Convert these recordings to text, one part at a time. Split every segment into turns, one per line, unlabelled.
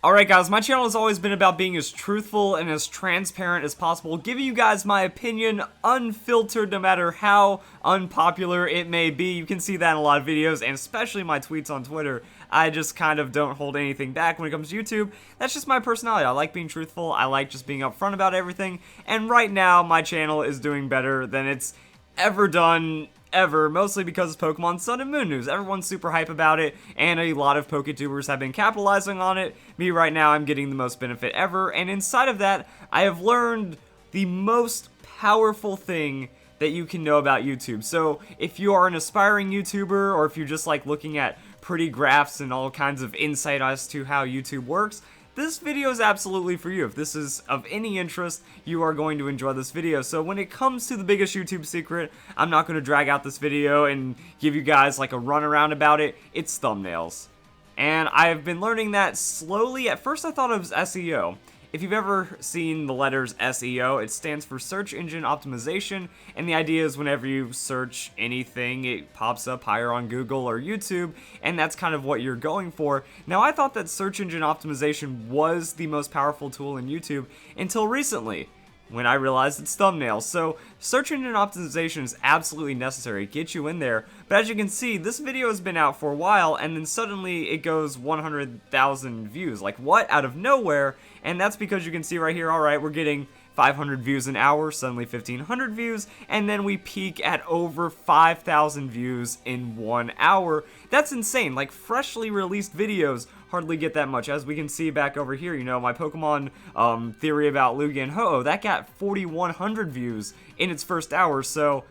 Alright guys, my channel has always been about being as truthful and as transparent as possible, giving you guys my opinion unfiltered no matter how unpopular it may be. You can see that in a lot of videos, and especially my tweets on Twitter. I just kind of don't hold anything back when it comes to YouTube. That's just my personality. I like being truthful, I like just being upfront about everything, and right now my channel is doing better than it's ever done ever, mostly because of Pokemon Sun and Moon news. Everyone's super hype about it, and a lot of PokeTubers have been capitalizing on it. Me right now, I'm getting the most benefit ever, and inside of that, I have learned the most powerful thing that you can know about YouTube. So, if you are an aspiring YouTuber, or if you're just like looking at pretty graphs and all kinds of insight as to how YouTube works, this video is absolutely for you. If this is of any interest, you are going to enjoy this video. So when it comes to the biggest YouTube secret, I'm not going to drag out this video and give you guys like a runaround about it. It's thumbnails. And I've been learning that slowly. At first I thought it was SEO. If you've ever seen the letters SEO, it stands for Search Engine Optimization, and the idea is whenever you search anything, it pops up higher on Google or YouTube, and that's kind of what you're going for. Now, I thought that Search Engine Optimization was the most powerful tool in YouTube until recently, when I realized it's thumbnails. So, search engine optimization is absolutely necessary. Get you in there. But as you can see, this video has been out for a while, and then suddenly it goes 100,000 views. Like, what? Out of nowhere. And that's because you can see right here, alright, we're getting 500 views an hour, suddenly 1,500 views, and then we peak at over 5,000 views in 1 hour. That's insane. Like, freshly released videos hardly get that much. As we can see back over here, you know, my Pokemon theory about Lugia and Ho-Oh, that got 4,100 views in its first hour, so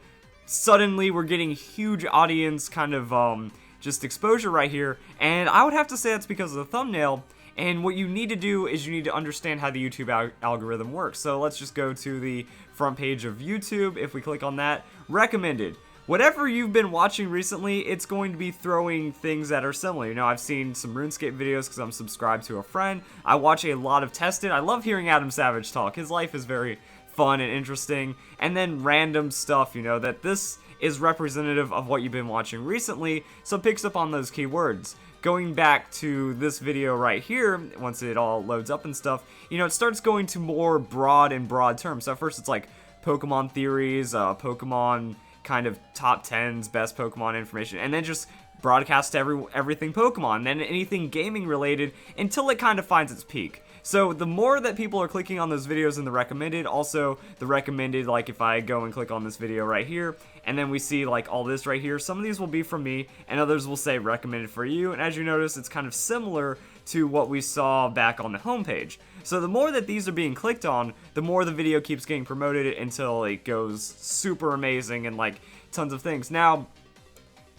suddenly we're getting huge audience kind of just exposure right here, and I would have to say that's because of the thumbnail. And what you need to do is you need to understand how the YouTube algorithm works. So let's just go to the front page of YouTube. If we click on that, recommended. Whatever you've been watching recently, it's going to be throwing things that are similar. You know, I've seen some RuneScape videos because I'm subscribed to a friend. I watch a lot of Tested. I love hearing Adam Savage talk. His life is very fun and interesting. And then random stuff, you know, that this is representative of what you've been watching recently, so it picks up on those keywords. Going back to this video right here, once it all loads up and stuff, you know, it starts going to more broad terms. So at first it's like Pokemon theories, Pokemon kind of top 10s, best Pokemon information, and then just broadcast to everything Pokemon, then anything gaming related, until it kind of finds its peak. So the more that people are clicking on those videos in the recommended, also the recommended, like if I go and click on this video right here, and then we see like all this right here, some of these will be from me, and others will say recommended for you, and as you notice, it's kind of similar to what we saw back on the homepage. So the more that these are being clicked on, the more the video keeps getting promoted until it goes super amazing and like tons of things. Now,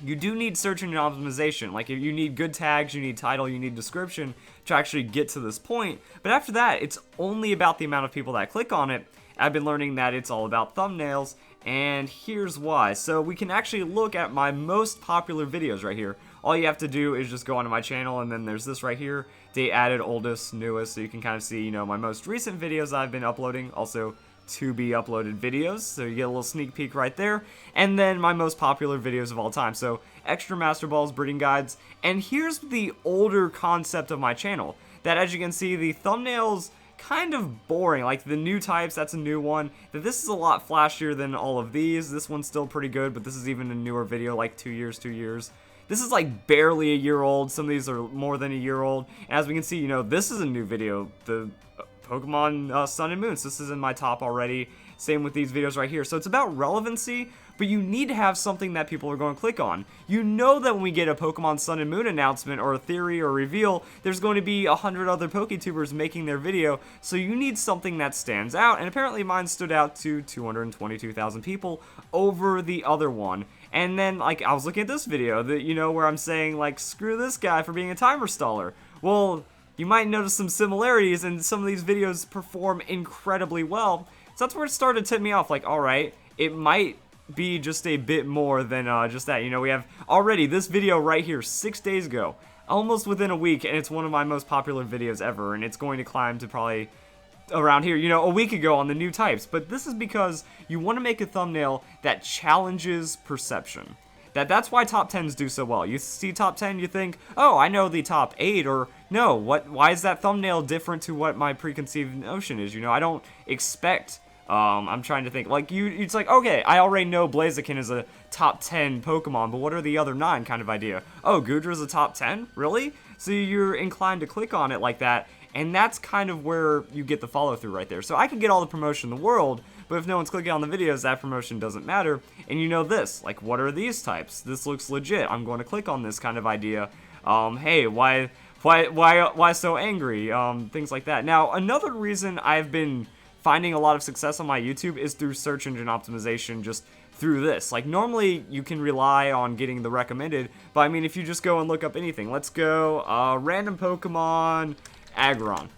you do need search engine optimization. Like, if you need good tags, you need title, you need description to actually get to this point. But after that, it's only about the amount of people that click on it. I've been learning that it's all about thumbnails, and here's why. So we can actually look at my most popular videos right here. All you have to do is just go onto my channel, and then there's this right here, date added, oldest, newest, so you can kind of see, you know, my most recent videos I've been uploading, also to be uploaded videos, so you get a little sneak peek right there, and then my most popular videos of all time, so extra Master Balls, breeding guides, and here's the older concept of my channel, that as you can see, the thumbnails kind of boring. Like the new types, that's a new one, that this is a lot flashier than all of these. This one's still pretty good, but this is even a newer video, like 2 years. This is like barely a year old, some of these are more than a year old, and as we can see, you know, this is a new video, the Pokemon Sun and Moon, so this is in my top already, same with these videos right here. So it's about relevancy, but you need to have something that people are going to click on. You know that when we get a Pokemon Sun and Moon announcement, or a theory, or reveal, there's going to be 100 other PokeTubers making their video, so you need something that stands out, and apparently mine stood out to 222,000 people over the other one. And then, like, I was looking at this video, that, you know, where I'm saying, like, screw this guy for being a timer staller. Well, you might notice some similarities, and some of these videos perform incredibly well. So that's where it started to tip me off, like, alright, it might be just a bit more than just that. You know, we have already this video right here 6 days ago, almost within a week, and it's one of my most popular videos ever, and it's going to climb to probably around here, you know, a week ago on the new types. But this is because you want to make a thumbnail that challenges perception. That's why top 10s do so well. You see top 10, you think, oh, I know the top 8, or no, why is that thumbnail different to what my preconceived notion is? You know, I don't expect, I'm trying to think, like, it's like, okay, I already know Blaziken is a top 10 Pokemon, but what are the other 9 kind of idea? Oh, Goodra's a top 10? Really? So you're inclined to click on it like that, and that's kind of where you get the follow-through right there. So I can get all the promotion in the world, but if no one's clicking on the videos, that promotion doesn't matter. And you know this, like, what are these types? This looks legit. I'm going to click on this kind of idea. Hey, why so angry? Things like that. Now, another reason I've been finding a lot of success on my YouTube is through search engine optimization, just through this. Like, normally you can rely on getting the recommended, but I mean, if you just go and look up anything, let's go, random Pokemon, Aggron.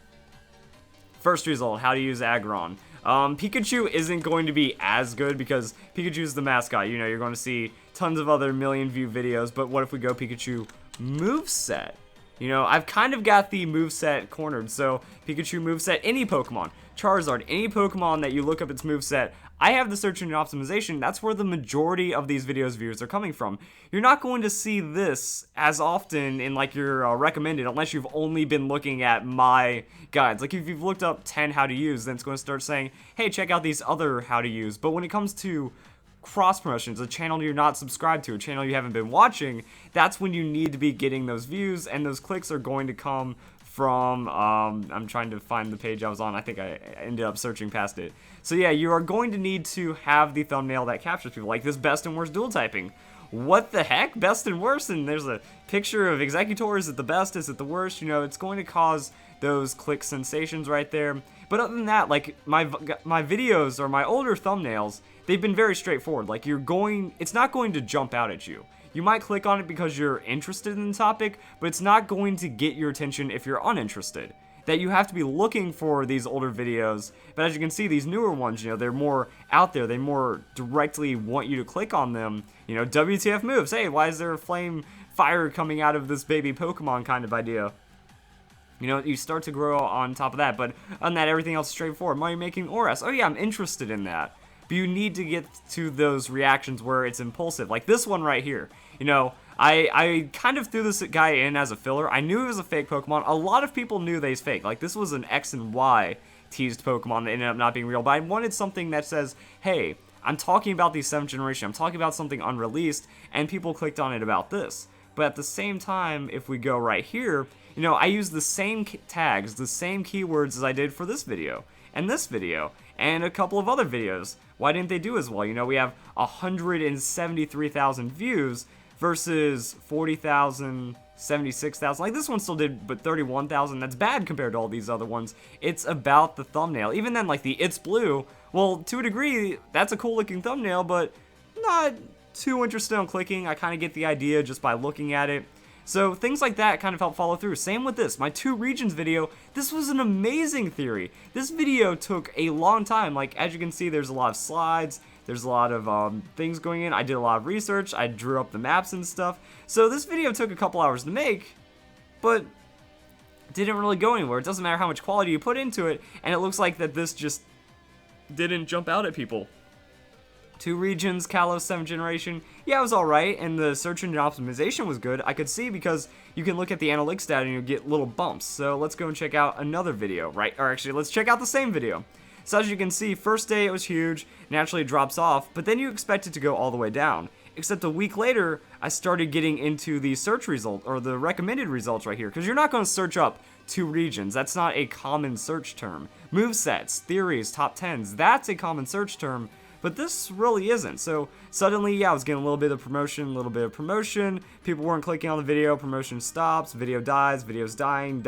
First result, how to use Aggron. Pikachu isn't going to be as good because Pikachu's the mascot. You know, you're going to see tons of other million view videos, but what if we go Pikachu moveset? You know, I've kind of got the moveset cornered, so Pikachu moveset, any Pokemon, Charizard, any Pokemon that you look up its moveset, I have the search engine optimization. That's where the majority of these videos views are coming from. You're not going to see this as often in like your recommended unless you've only been looking at my guides. Like if you've looked up 10 how to use, then it's going to start saying, hey, check out these other how to use. But when it comes to cross promotions, a channel you're not subscribed to, a channel you haven't been watching, that's when you need to be getting those views, and those clicks are going to come from, I'm trying to find the page I was on. I think I ended up searching past it. So yeah, you are going to need to have the thumbnail that captures people, like this best and worst dual typing. What the heck? Best and worst? And there's a picture of Executor. Is it the best? Is it the worst? You know, it's going to cause those click sensations right there. But other than that, like my videos or my older thumbnails, they've been very straightforward. Like it's not going to jump out at you. You might click on it because you're interested in the topic, but it's not going to get your attention if you're uninterested. That you have to be looking for these older videos, but as you can see, these newer ones, you know, they're more out there, they more directly want you to click on them. You know, WTF moves, hey, why is there a flame fire coming out of this baby Pokemon kind of idea? You know, you start to grow on top of that, but on that, everything else is straightforward. Money making ORAS, oh yeah, I'm interested in that. But you need to get to those reactions where it's impulsive, like this one right here. You know, I kind of threw this guy in as a filler. I knew it was a fake Pokemon. A lot of people knew that he's fake. Like, this was an X and Y teased Pokemon that ended up not being real. But I wanted something that says, hey, I'm talking about the 7th generation. I'm talking about something unreleased, and people clicked on it about this. But at the same time, if we go right here, you know, I use the same tags, the same keywords as I did for this video, and a couple of other videos. Why didn't they do as well? You know, we have 173,000 views versus 40,000, 76,000. Like, this one still did, but 31,000. That's bad compared to all these other ones. It's about the thumbnail. Even then, like the It's Blue, well, to a degree, that's a cool looking thumbnail, but not too interested in clicking. I kind of get the idea just by looking at it. So things like that kind of help follow through. Same with this, my 2 regions video. This was an amazing theory. This video took a long time. Like, as you can see, there's a lot of slides. There's a lot of things going in. I did a lot of research. I drew up the maps and stuff. So this video took a couple hours to make, but didn't really go anywhere. It doesn't matter how much quality you put into it, and it looks like that this just didn't jump out at people. 2 regions, Kalos 7th generation, yeah, it was alright, and the search engine optimization was good. I could see because you can look at the analytics data and you get little bumps. So let's go and check out another video, right? Or actually, let's check out the same video. So as you can see, first day it was huge, naturally it drops off, but then you expect it to go all the way down. Except a week later, I started getting into the search result, or the recommended results right here, because you're not going to search up 2 regions. That's not a common search term. Movesets, theories, top 10s, that's a common search term, but this really isn't. So suddenly, yeah, I was getting a little bit of promotion, people weren't clicking on the video, promotion stops, video dies, video's dying,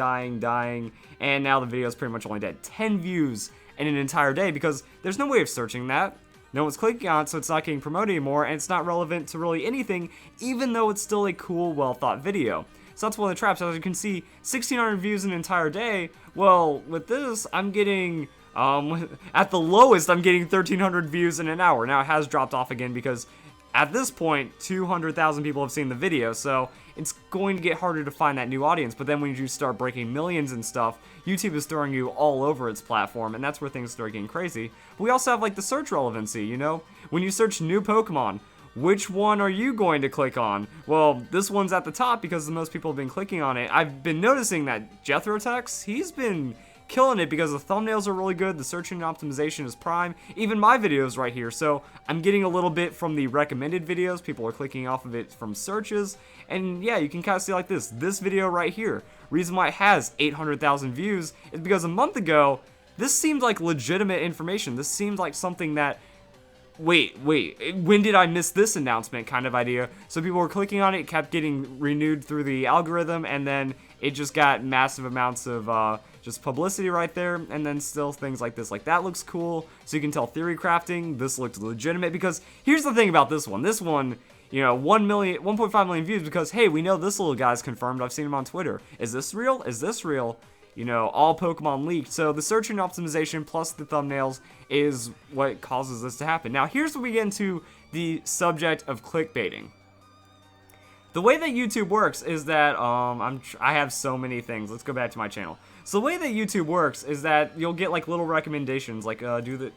and now the video's pretty much only dead. 10 views in an entire day, because there's no way of searching that. No one's clicking on it, so it's not getting promoted anymore, and it's not relevant to really anything, even though it's still a cool, well-thought video. So that's one of the traps. As you can see, 1,600 views in an entire day. Well, with this, I'm getting, at the lowest, I'm getting 1,300 views in an hour. Now, it has dropped off again because at this point, 200,000 people have seen the video, so it's going to get harder to find that new audience. But then when you start breaking millions and stuff, YouTube is throwing you all over its platform, and that's where things start getting crazy. But we also have, like, the search relevancy, you know? When you search new Pokemon, Which one are you going to click on? Well, this one's at the top because the most people have been clicking on it. I've been noticing that Jethro Tex, he's been killing it because the thumbnails are really good, the search engine optimization is prime, even my videos right here. So I'm getting a little bit from the recommended videos, people are clicking off of it from searches, and yeah, you can kind of see like this video right here. Reason why it has 800,000 views is because a month ago, this seemed like legitimate information. This seemed like something that, wait, when did I miss this announcement kind of idea. So people were clicking on it, it kept getting renewed through the algorithm, and then it just got massive amounts of just publicity right there, and then still things like this. Like, that looks cool, so you can tell theory crafting, this looked legitimate, because here's the thing about this one. This one, you know, 1.5 million views because, hey, we know this little guy's confirmed. I've seen him on Twitter. Is this real? Is this real? You know, all Pokemon leaked. So the search engine optimization plus the thumbnails is what causes this to happen. Now, here's where we get into the subject of clickbaiting. The way that YouTube works is that, I have so many things. Let's go back to my channel. So the way that YouTube works is that you'll get like little recommendations, like the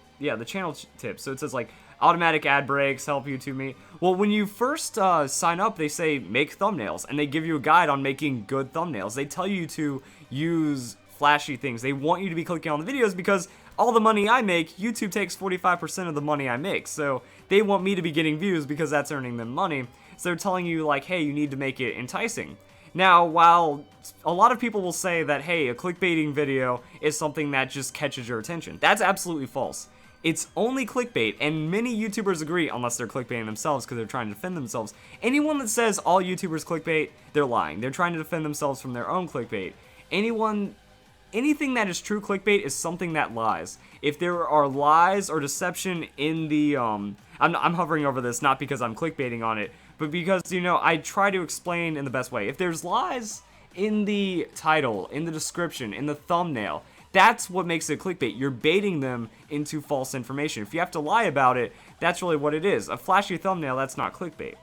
channel tips. So it says like automatic ad breaks, help YouTube meet. Well, when you first sign up, they say make thumbnails, and they give you a guide on making good thumbnails. They tell you to use flashy things. They want you to be clicking on the videos because all the money I make, YouTube takes 45% of the money I make. So they want me to be getting views because that's earning them money. So they're telling you like, hey, you need to make it enticing. Now, while a lot of people will say that, hey, a clickbaiting video is something that just catches your attention, that's absolutely false. It's only clickbait, and many YouTubers agree, unless they're clickbaiting themselves because they're trying to defend themselves. Anyone that says all YouTubers clickbait, they're lying. They're trying to defend themselves from their own clickbait. Anything that is true clickbait is something that lies. If there are lies or deception in the, I'm hovering over this not because I'm clickbaiting on it, but because, you know, I try to explain in the best way. If there's lies in the title, in the description, in the thumbnail, that's what makes it clickbait. You're baiting them into false information. If you have to lie about it, that's really what it is. A flashy thumbnail, that's not clickbait.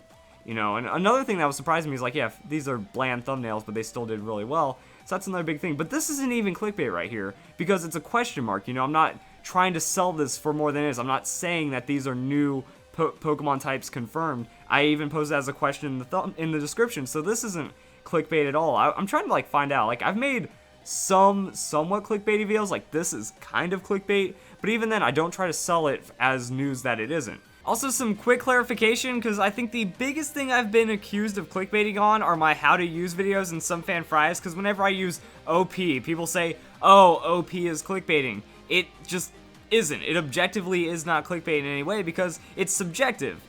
You know, and another thing that was surprising me is like, yeah, these are bland thumbnails, but they still did really well. So that's another big thing. But this isn't even clickbait right here because it's a question mark. You know, I'm not trying to sell this for more than it is. I'm not saying that these are new Pokemon types confirmed. I even posed that as a question in the description. So this isn't clickbait at all. I'm trying to like find out. Like, I've made somewhat clickbaity videos. Like, this is kind of clickbait, but even then I don't try to sell it as news that it isn't. Also, some quick clarification, because I think the biggest thing I've been accused of clickbaiting on are my how to use videos and some fan fries, because whenever I use OP, people say, oh, OP is clickbaiting. It just isn't. It objectively is not clickbait in any way because it's subjective.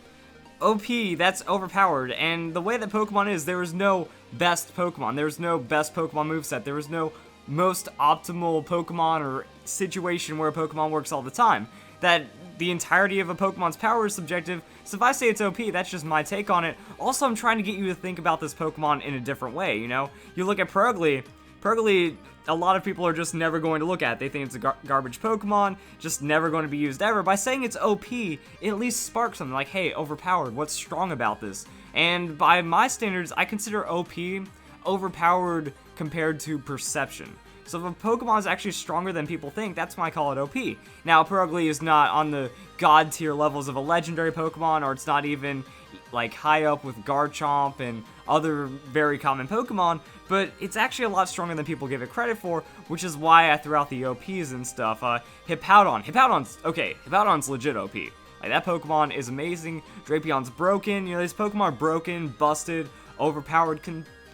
OP, that's overpowered, and the way that Pokemon is, there is no best Pokemon. There's no best Pokemon moveset. There is no most optimal Pokemon or situation where a Pokemon works all the time. That the entirety of a Pokemon's power is subjective, so if I say it's OP, that's just my take on it. Also, I'm trying to get you to think about this Pokemon in a different way, you know? You look at Purugly, a lot of people are just never going to look at it. They think it's a garbage Pokemon, just never going to be used ever. By saying it's OP, it at least sparks something like, hey, overpowered, what's strong about this? And by my standards, I consider OP overpowered compared to perception. So if a Pokemon is actually stronger than people think, that's why I call it OP. Now, Purugly is not on the god tier levels of a legendary Pokemon, or it's not even like high up with Garchomp and other very common Pokemon, but it's actually a lot stronger than people give it credit for, which is why I threw out the OPs and stuff. Hippowdon's legit OP. Like, that Pokemon is amazing. Drapion's broken. You know, these Pokemon are broken, busted, overpowered,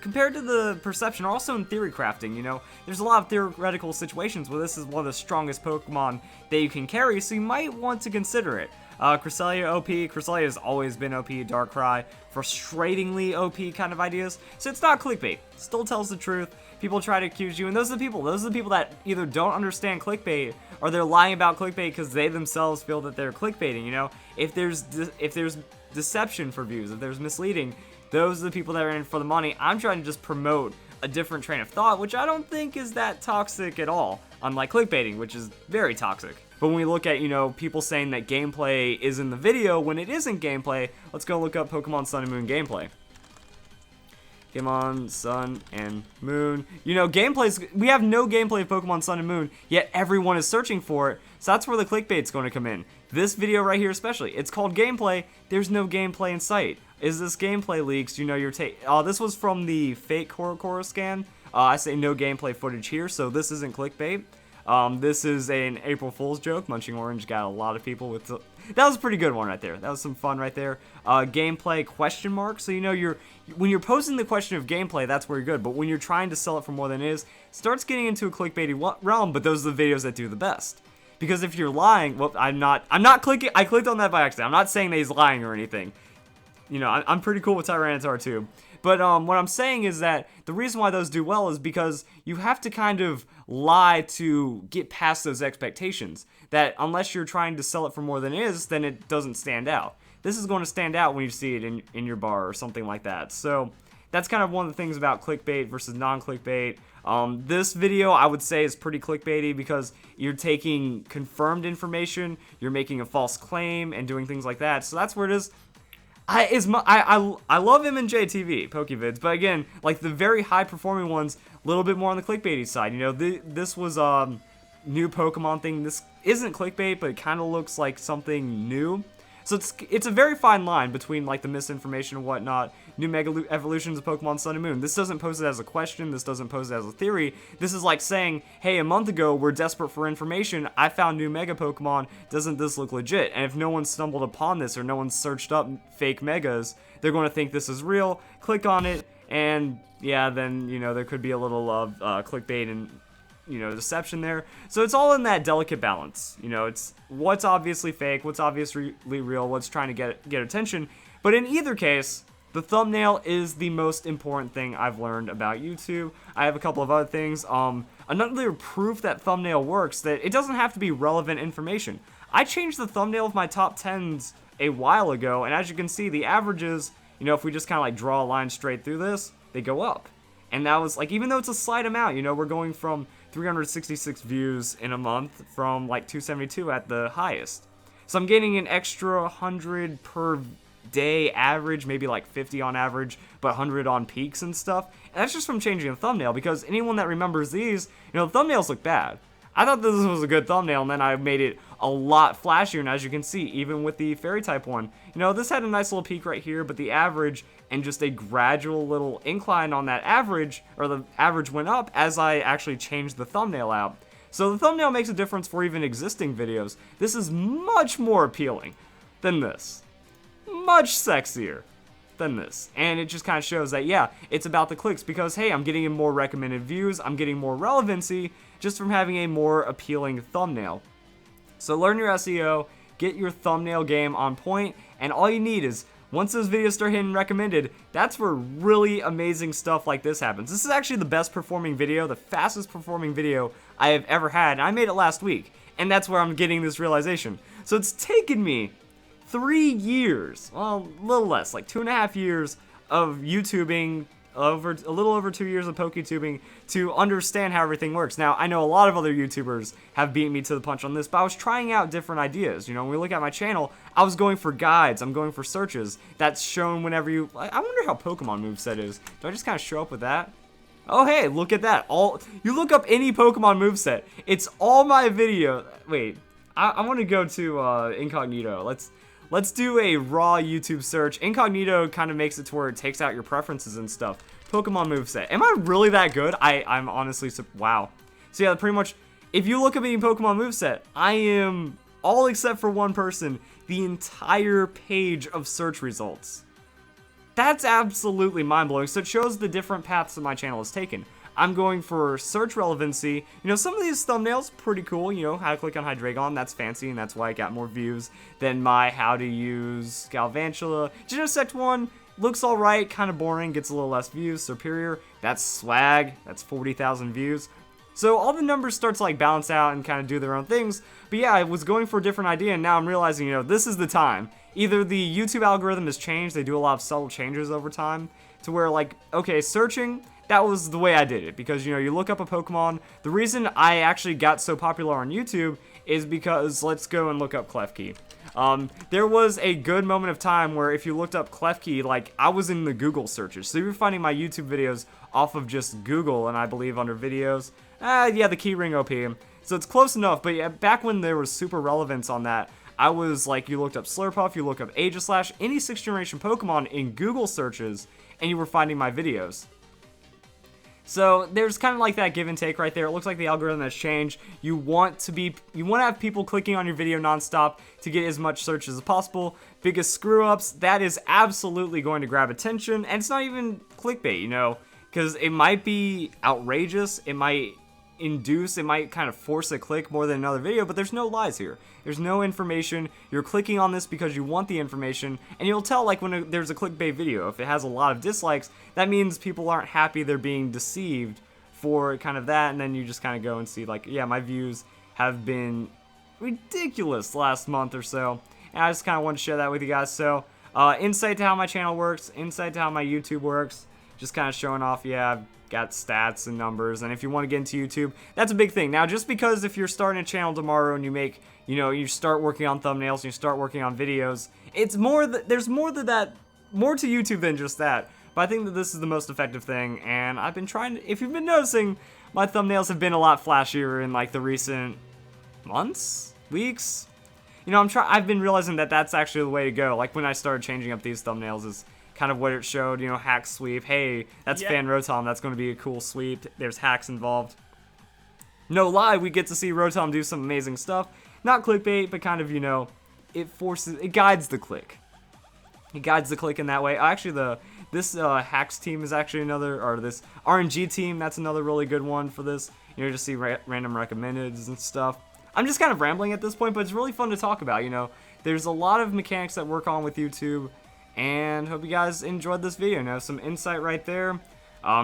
compared to the perception, or also in theory crafting, you know, there's a lot of theoretical situations where this is one of the strongest Pokemon that you can carry, so you might want to consider it. Cresselia OP, Cresselia has always been OP, Darkrai, frustratingly OP kind of ideas, so it's not clickbait, still tells the truth. People try to accuse you, and those are the people that either don't understand clickbait, or they're lying about clickbait because they themselves feel that they're clickbaiting, you know. If there's deception for views, if there's misleading, those are the people that are in it for the money. I'm trying to just promote a different train of thought, which I don't think is that toxic at all, unlike clickbaiting, which is very toxic. But when we look at, you know, people saying that gameplay is in the video when it isn't gameplay, let's go look up Pokemon Sun and Moon gameplay. Pokemon Sun and Moon. You know, we have no gameplay of Pokemon Sun and Moon, yet everyone is searching for it, so that's where the clickbait's going to come in. This video right here especially, it's called gameplay. There's no gameplay in sight. Is this gameplay leaks? You know, this was from the fake horror scan. I say no gameplay footage here, so this isn't clickbait. This is an April Fool's joke. Munching Orange got a lot of people with that was a pretty good one right there. That was some fun right there. Gameplay question mark. So you know when you're posing the question of gameplay, that's where you're good. But when you're trying to sell it for more than it is, it starts getting into a clickbaity realm. But those are the videos that do the best. Because if you're lying, well, I'm not clicking. I clicked on that by accident. I'm not saying that he's lying or anything. You know, I'm pretty cool with Tyranitar too. But what I'm saying is that the reason why those do well is because you have to kind of lie to get past those expectations. That unless you're trying to sell it for more than it is, then it doesn't stand out. This is going to stand out when you see it in your bar or something like that. So that's kind of one of the things about clickbait versus non-clickbait. This video, I would say, is pretty clickbaity because you're taking confirmed information, you're making a false claim, and doing things like that. So that's where it is. I love M and J TV, Pokevids, but again, like the very high performing ones, a little bit more on the clickbaity side. You know, this was new Pokemon thing. This isn't clickbait, but it kind of looks like something new. So it's a very fine line between like the misinformation and whatnot. New Mega Evolutions of Pokemon Sun and Moon. This doesn't pose it as a question. This doesn't pose it as a theory. This is like saying, hey, a month ago, we're desperate for information. I found new Mega Pokemon. Doesn't this look legit? And if no one stumbled upon this or no one searched up fake Megas, they're going to think this is real. Click on it, and yeah, then, you know, there could be a little clickbait and, you know, deception there. So it's all in that delicate balance. You know, it's what's obviously fake, what's obviously real, what's trying to get attention. But in either case, the thumbnail is the most important thing I've learned about YouTube. I have a couple of other things. Another proof that thumbnail works, that it doesn't have to be relevant information. I changed the thumbnail of my top 10s a while ago, and as you can see, the averages, you know, if we just kind of like draw a line straight through this, they go up. And that was like, even though it's a slight amount, you know, we're going from 366 views in a month from like 272 at the highest. So I'm getting an extra 100 per day average, maybe like 50 on average, but 100 on peaks and stuff. And that's just from changing the thumbnail, because anyone that remembers these, you know, the thumbnails look bad. I thought this was a good thumbnail, and then I made it a lot flashier, and as you can see, even with the fairy type one, you know, this had a nice little peak right here, but the average and just a gradual little incline on that average, or the average went up as I actually changed the thumbnail out. So the thumbnail makes a difference for even existing videos. This is much more appealing than this. Much sexier than this. And it just kind of shows that, yeah, it's about the clicks, because, hey, I'm getting more recommended views, I'm getting more relevancy just from having a more appealing thumbnail. So learn your SEO, get your thumbnail game on point, and all you need is, once those videos start hitting recommended, that's where really amazing stuff like this happens. This is actually the best performing video, the fastest performing video I have ever had, and I made it last week, and that's where I'm getting this realization. So it's taken me 3 years, well, a little less, like 2.5 years of YouTubing, a little over 2 years of PokeTubing to understand how everything works. Now, I know a lot of other YouTubers have beaten me to the punch on this, but I was trying out different ideas. You know, when we look at my channel, I was going for guides, I'm going for searches. That's shown whenever you, I wonder how Pokemon moveset is. Do I just kind of show up with that? Oh, hey, look at that. You look up any Pokemon moveset, it's all my video. Wait, I want to go to incognito. Let's do a raw YouTube search. Incognito kind of makes it to where it takes out your preferences and stuff. Pokemon moveset. Am I really that good? I'm honestly, wow. So yeah, pretty much, if you look up any Pokemon moveset, I am, all except for one person, the entire page of search results. That's absolutely mind-blowing. So it shows the different paths that my channel has taken. I'm going for search relevancy. You know, some of these thumbnails, pretty cool. You know, how to click on Hydreigon, that's fancy, and that's why I got more views than my how to use Galvantula. Genesect one looks alright, kind of boring, gets a little less views. Superior, that's swag, that's 40,000 views. So all the numbers start to like balance out and kind of do their own things. But yeah, I was going for a different idea, and now I'm realizing, you know, this is the time. Either the YouTube algorithm has changed, they do a lot of subtle changes over time, to where like, okay, searching, that was the way I did it, because, you know, you look up a Pokemon. The reason I actually got so popular on YouTube is because, let's go and look up Klefki. There was a good moment of time where if you looked up Klefki, like, I was in the Google searches. So you were finding my YouTube videos off of just Google, and I believe under videos, yeah, the keyring OP. So it's close enough, but yeah, back when there was super relevance on that, I was like, you looked up Slurpuff, you look up Aegislash, any 6th generation Pokemon in Google searches, and you were finding my videos. So there's kind of like that give and take right there. It looks like the algorithm has changed. You want to have people clicking on your video nonstop to get as much searches as possible. Biggest screw ups, that is absolutely going to grab attention, and it's not even clickbait, you know, because it might be outrageous, it might induce, it might kind of force a click more than another video, but there's no lies here. There's no information. You're clicking on this because you want the information, and you'll tell like when there's a clickbait video. If it has a lot of dislikes, that means people aren't happy, they're being deceived for kind of that, and then you just kind of go and see like, yeah, my views have been ridiculous the last month or so, and I just kind of want to share that with you guys. So insight to how my channel works, insight to how my YouTube works, just kind of showing off, yeah, I've got stats and numbers, and if you want to get into YouTube, that's a big thing. Now, just because if you're starting a channel tomorrow and you make, you know, you start working on thumbnails and you start working on videos, it's more there's more to that, more to YouTube than just that. But I think that this is the most effective thing, and I've been trying to, if you've been noticing, my thumbnails have been a lot flashier in like the recent months, weeks. You know, I've been realizing that that's actually the way to go. Like when I started changing up these thumbnails is kind of what it showed, you know, hack sweep. Hey, that's Fan Rotom, that's going to be a cool sweep. There's hacks involved. No lie, we get to see Rotom do some amazing stuff. Not clickbait, but kind of, you know, it guides the click. It guides the click in that way. Actually, this hacks team is actually another, or this RNG team, that's another really good one for this. You know, just see random recommendeds and stuff. I'm just kind of rambling at this point, but it's really fun to talk about, you know. There's a lot of mechanics that work on with YouTube, and hope you guys enjoyed this video. Now, some insight right there.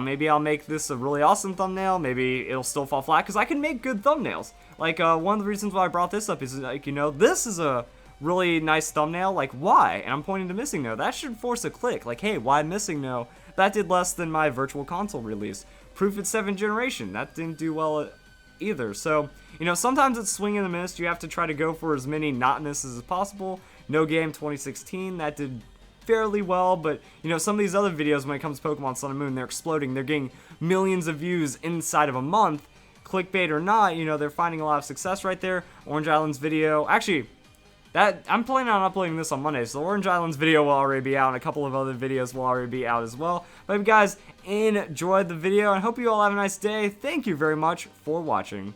Maybe I'll make this a really awesome thumbnail. Maybe it'll still fall flat, because I can make good thumbnails. Like, one of the reasons why I brought this up is, like, you know, this is a really nice thumbnail. Like, why? And I'm pointing to Missing No. That should force a click. Like, hey, why Missing No? That did less than my Virtual Console release. Proof it's 7th generation. That didn't do well either. So, you know, sometimes it's swing and a miss. You have to try to go for as many not misses as possible. No Game 2016, that did fairly well, but you know, some of these other videos when it comes to Pokemon Sun and Moon, they're exploding, they're getting millions of views inside of a month, clickbait or not, you know, they're finding a lot of success right there. Orange Island's video, actually, that I'm planning on uploading this on Monday, so the Orange Island's video will already be out, and a couple of other videos will already be out as well. But if you guys enjoyed the video, and hope you all have a nice day, thank you very much for watching.